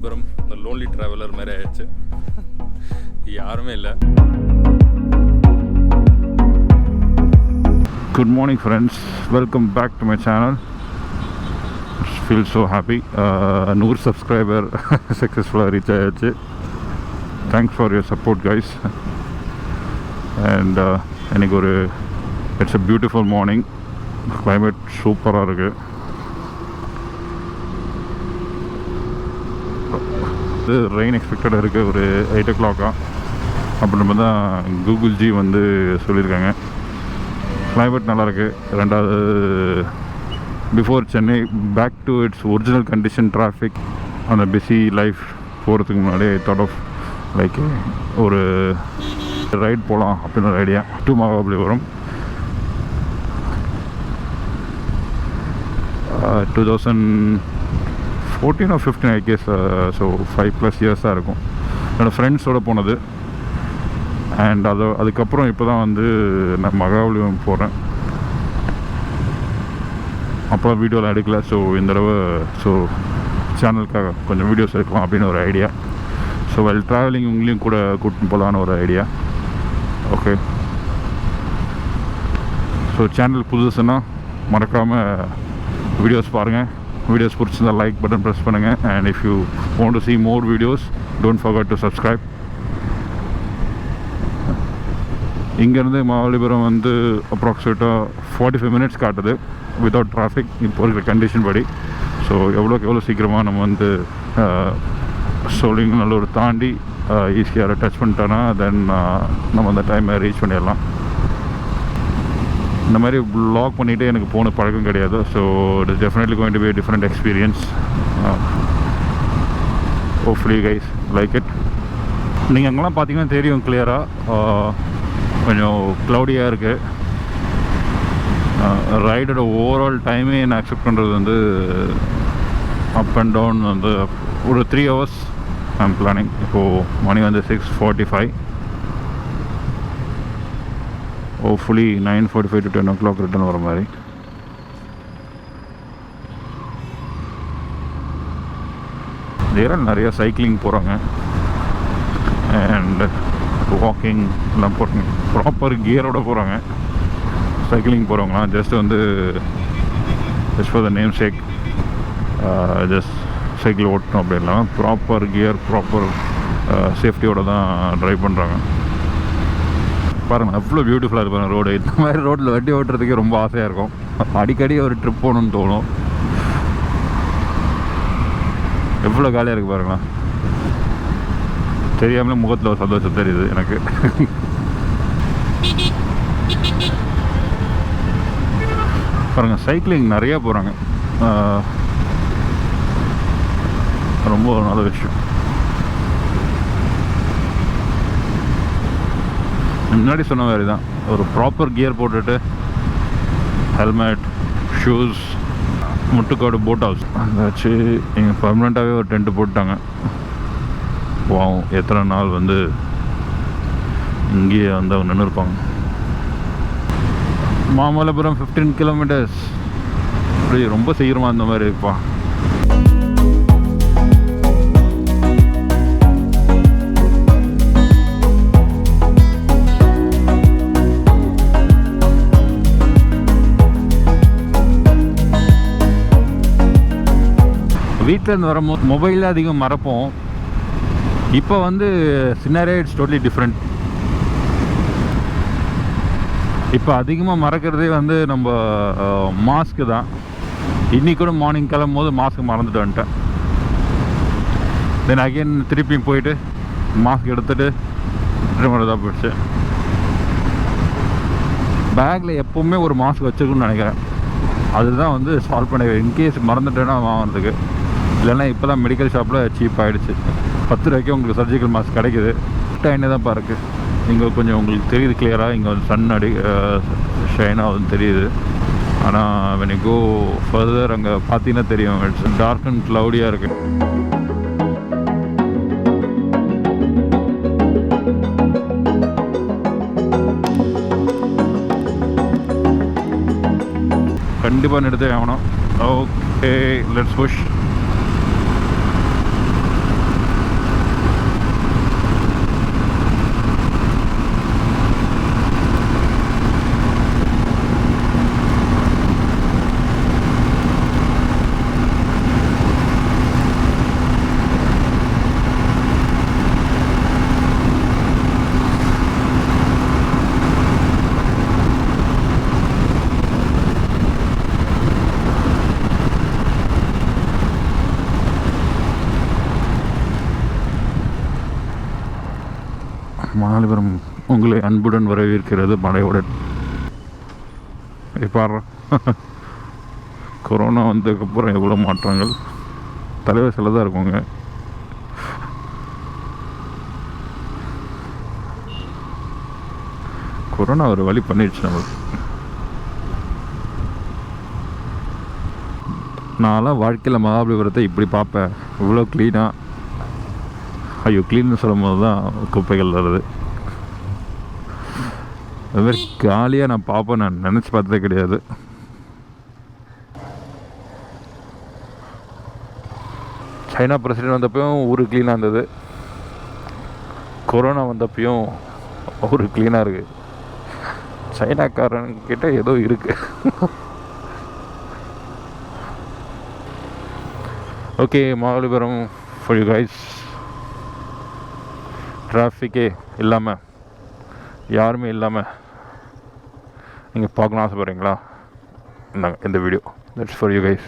Mahabalipuram, the lonely traveler மாதிரி ஆயிடுச்சு. யாருமே இல்லை. Good morning friends, welcome back to my channel. Feel so happy. 100 subscriber successfully reach ஆயிடுச்சு. Thanks for your support guys. And எனக்கு ஒரு it's a beautiful morning. Climate சூப்பராக இருக்குது. Rain எக்ஸ்பெக்டடாக இருக்குது ஒரு 8 o'clock அப்படின்னு தான் கூகுள் ஜி வந்து சொல்லியிருக்காங்க. கிளைமேட் நல்லாயிருக்கு. ரெண்டாவது before Chennai back to its original condition traffic அந்த பிஸி லைஃப் போகிறதுக்கு முன்னாடி தாட் ஆஃப் லைக் ஒரு ரைட் போகலாம் அப்படின்னு ஒரு idea. To Mahabalipuram 2014 or 15 I guess. So 5+ years தான் இருக்கும். என்னோடய ஃப்ரெண்ட்ஸோடு போனது. அண்ட் அதுக்கப்புறம் இப்போ தான் வந்து நான் மகாபலிபுரம் போகிறேன். அப்போ வீடியோவில் எடுக்கல. ஸோ இந்த தடவை சேனலுக்காக கொஞ்சம் வீடியோஸ் எடுக்கலாம் அப்படின்னு ஒரு ஐடியா. ஸோ வெல் ட்ராவலிங் உங்களையும் கூட கூட்டின்னு போகலான்னு ஒரு ஐடியா. ஓகே, ஸோ சேனல் புதுசுன்னா மறக்காமல் வீடியோஸ் பாருங்கள். வீடியோஸ் பிடிச்சிருந்தால் லைக் பட்டன் ப்ரெஸ் பண்ணுங்கள். And if you want to see more videos, don't forget to subscribe. இங்கேருந்து மகாபலிபுரம் வந்து அப்ராக்சிமேட்டாக 45 minutes காட்டுது வித்தவுட் டிராஃபிக் இப்போ இருக்கிற கண்டிஷன் படி. ஸோ எவ்வளோ சீக்கிரமாக நம்ம வந்து சோழிங்கநல்லூர் தாண்டி ECR டச் பண்ணிட்டோன்னா தென் நம்ம அந்த டைமை ரீச் பண்ணிடலாம். இந்த மாதிரி வ்ளாக் பண்ணிவிட்டு எனக்கு போன பழக்கம் கிடையாது. So it is definitely going to be a different experience. Hopefully you guys like it. நீங்கள் அங்கெல்லாம் பார்த்தீங்கன்னா தெரியும் கிளியராக கொஞ்சம் க்ளவுடியாக இருக்குது. ரைடோட ஓவரால் டைமே நான் அக்செப்ட் பண்ணுறது வந்து அப் அண்ட் டவுன் வந்து ஒரு 3 hours ஐம் பிளானிங். இப்போது மணி வந்து 6:45. ஹோப்ஃபுல்லி 9:45 to 10 o'clock ரிட்டர்ன் வர மாதிரி. நிறைய சைக்கிளிங் போகிறாங்க அண்ட் வாக்கிங் எல்லாம் போகிறாங்க. ப்ராப்பர் கியரோடு போகிறாங்க. சைக்கிளிங் போகிறவங்களாம் just for the name sake just cycle ஓட்டணும் அப்படி இல்லாமல் ப்ராப்பர் கியர் ப்ராப்பர் சேஃப்டியோடு தான் ட்ரைவ் பண்ணுறாங்க. பாருங்கள் எவ்வளோ பியூட்டிஃபுல்லாக இருப்பாங்க ரோடு. இந்த மாதிரி ரோட்டில் வண்டி ஓட்டுறதுக்கே ரொம்ப ஆசையாக இருக்கும். அடிக்கடி ஒரு ட்ரிப் போகணுன்னு தோணும். எவ்வளோ காலியாக இருக்குது பாருங்களா. தெரியாமலே முகத்தில் ஒரு சந்தோஷம் தெரியுது எனக்கு. பாருங்கள் சைக்கிளிங் நிறையா போகிறாங்க. ரொம்ப நல்ல விஷயம். முன்னாடி சொன்ன மாதிரி தான் ஒரு ப்ராப்பர் கியர் போட்டுட்டு helmet shoes Muttukadu boat house அதாச்சு இங்கே பர்மனெண்ட்டாகவே ஒரு டென்ட்டு போட்டாங்க. வாவும் எத்தனை நாள் வந்து இங்கேயே வந்து அவங்க நின்று இருப்பாங்க. மாமல்லபுரம் 15 kilometers. அப்படி ரொம்ப சீக்கிரமாக அந்த மாதிரி இருப்பா. வீட்டிலேருந்து வரும்போது மொபைலில் அதிகம் மறப்போம். இப்போ வந்து சினாரியோ இட்ஸ் டோட்டலி டிஃப்ரெண்ட். இப்போ அதிகமாக மறக்கிறதே வந்து நம்ம மாஸ்க்கு தான். இன்றைக்கி கூட மார்னிங் கிளம்பும் போது மாஸ்க் மறந்துட்டு வந்துட்டேன். தென் அகெயின் திருப்பியும் போயிட்டு மாஸ்க் எடுத்துகிட்டு ரிட்டர்ன் தான் போயிடுச்சு. பேக்கில் எப்போவுமே ஒரு மாஸ்க் வச்சுருக்குன்னு நினைக்கிறேன். அதுதான் வந்து சால்வ் பண்ண. இன்கேஸ் மறந்துட்டேன்னா வாங்குறதுக்கு. இல்லைன்னா இப்போ தான் மெடிக்கல் ஷாப்பில் சீப் ஆகிடுச்சு. 10 ரூபாய்க்கு உங்களுக்கு சர்ஜிக்கல் மாஸ்க் கிடைக்குது. என்ன தான் பாருக்கு இங்கே கொஞ்சம் உங்களுக்கு தெரியுது கிளியராக. இங்கே வந்து சன் ஷைனாக வந்து தெரியுது. ஆனால் when you go further அங்கே பார்த்தீங்கன்னா தெரியும் இட்ஸ் டார்க் அண்ட் க்ளவுடியாக இருக்குது. கண்டிப்பாக நிறுத்தே ஆகணும். Okay, let's push. மகாபலிபுரம் உங்களை அன்புடன் வரவேற்கிறது மழையுடன். பாரு, கொரோனா வந்ததுக்கப்புறம் எவ்வளோ மாற்றங்கள். தலைவர் சில தான் இருக்குங்க. கொரோனா ஒரு வழி பண்ணிடுச்சு நம்மளுக்கு. நான்லாம் வாழ்க்கையில் மகாபலிபுரத்தை இப்படி பார்ப்பேன், இவ்வளோ க்ளீனாக. ஐயோ, க்ளீன்னு சொல்லும் போது தான் குப்பைகள் வருது. அதுமாதிரி காலியாக நான் பார்ப்பேன், நான் நினச்சி பார்த்ததே கிடையாது. சைனா பிரசிடென்ட் வந்தப்பையும் ஊர் க்ளீனாக இருந்தது, கொரோனா வந்தப்பையும் ஊர் க்ளீனாக இருக்குது. சைனாக்காரங்கிட்ட ஏதோ இருக்குது. Okay, Mahabalipuram for you guys. டிராஃபிக்கே இல்லாமல், யாருமே இல்லாமல் நீங்கள் பார்க்கணும் ஆசைப்படுறீங்களா? இந்தாங்க இந்த வீடியோ, தட்ஸ் ஃபார் யூ கைஸ்.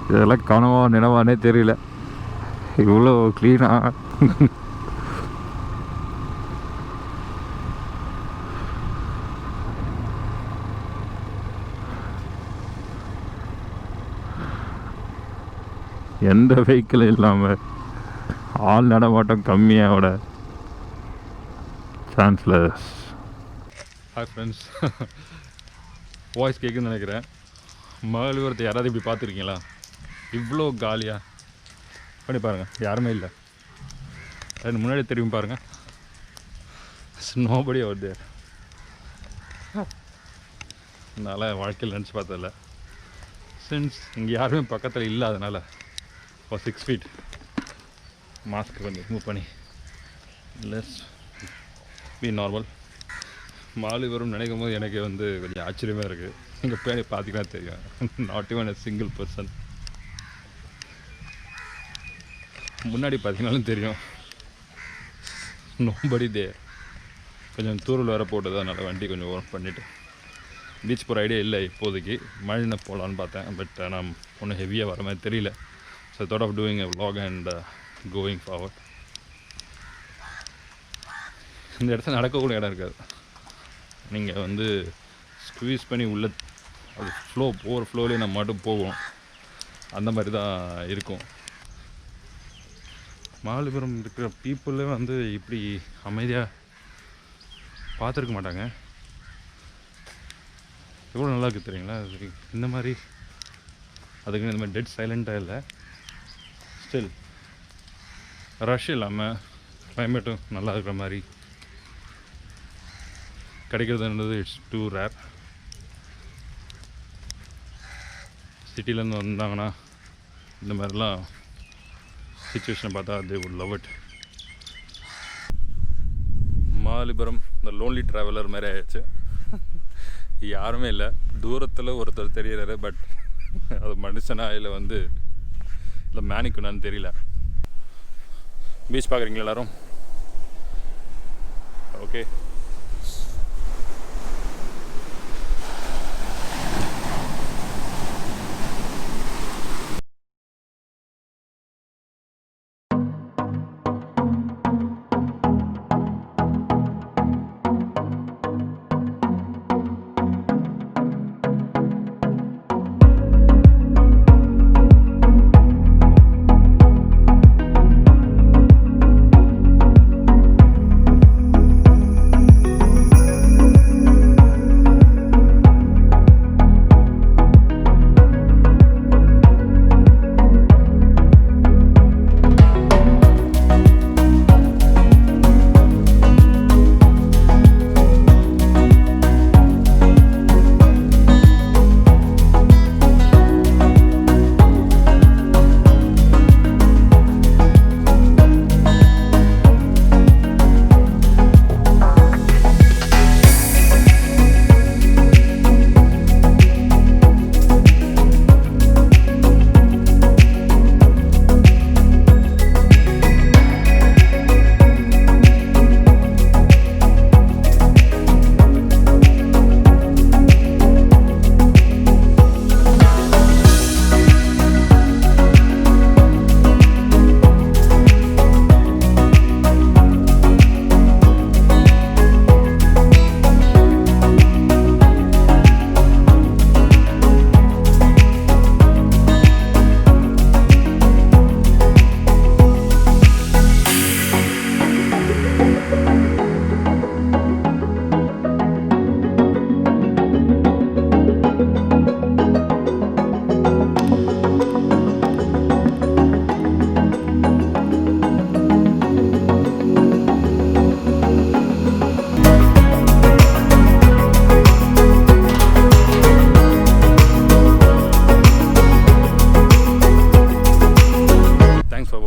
இதெல்லாம் கனவா நினைவானே தெரியல, இவ்வளோ க்ளீனாக. எந்த வெஹிக்கிளும் இல்லாமல் ஆள் நடமாட்டம் கம்மியாவோட சான்ஸ்லெஸ். ஹாய் ஃப்ரெண்ட்ஸ், வாய்ஸ் கேட்குன்னு நினைக்கிறேன். மகாபலிபுரத்தை யாராவது இப்படி பார்த்துருக்கீங்களா? இவ்வளோ காலியாக பண்ணி பாருங்கள், யாருமே இல்லை. அது முன்னாடி தெரியும் பாருங்கள், நோபடி வருது. அதனால் வாழ்க்கையில் நினச்சி பார்த்ததில்ல. சின்ஸ் இங்கே யாருமே பக்கத்தில் இல்லாதனால ஒரு 6 feet மாஸ்க் கொஞ்சம் மூவ் பண்ணி லெட்ஸ் பி நார்மல். மகாபலிபுரம் நினைக்கும் போது எனக்கு வந்து கொஞ்சம் ஆச்சரியமாக இருக்குது. இங்கே பேரை பார்த்தீங்கன்னா தெரியும், not even a single person. முன்னாடி பார்த்தீங்கன்னாலும் தெரியும், நோபடி தேர். கொஞ்சம் தூரல் வேறு போட்டது, அதனால் வண்டி கொஞ்சம் ஒர்க் பண்ணிவிட்டு பீச் போகிற ஐடியா இல்லை இப்போதைக்கு. மழைன போகலான்னு பார்த்தேன், பட் ஆனால் ஒன்றும் ஹெவியாக வர மாதிரி தெரியல. So thought of doing a vlog and going forward. இந்த இடத்துல நடக்கக்கூடிய இடம் இருக்காது. நீங்கள் வந்து ஸ்குவீஸ் பண்ணி உள்ள அது ஃப்ளோ போகிற ஃப்ளோலேயே நம்ம மட்டும் போவோம், அந்த மாதிரி தான் இருக்கும். மகாபலிபுரம் இருக்கிற பீப்புளே வந்து இப்படி அமைதியாக பார்த்துருக்க மாட்டாங்க. எவ்வளோ நல்லா இருக்குது தெரியுங்களா? இந்த மாதிரி அதுக்கு இந்த மாதிரி டெட் சைலண்ட்டாக இல்லை, ஸ்டில் ரஷ் இல்லாமல் கிளைமேட்டும் நல்லா இருக்கிற மாதிரி கிடைக்கிறதுன்றது இட்ஸ் டூ ரேர். சிட்டிலேருந்து வந்தாங்கன்னா இந்த மாதிரிலாம் சிச்சுவேஷனை பார்த்தா they would love it. Mahabalipuram இந்த லோன்லி ட்ராவலர் மாதிரி ஆயிடுச்சு. யாருமே இல்லை, தூரத்தில் ஒருத்தர் தெரிகிறாரு, பட் அது மனுஷனா இல்லை வந்து இல்லை மேனிக்குனான்னு தெரியல. பீச் பார்க்குறீங்களா எல்லோரும்? Okay,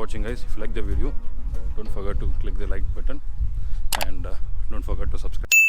watching, guys. If you like the video, don't forget to click the like button and don't forget to subscribe.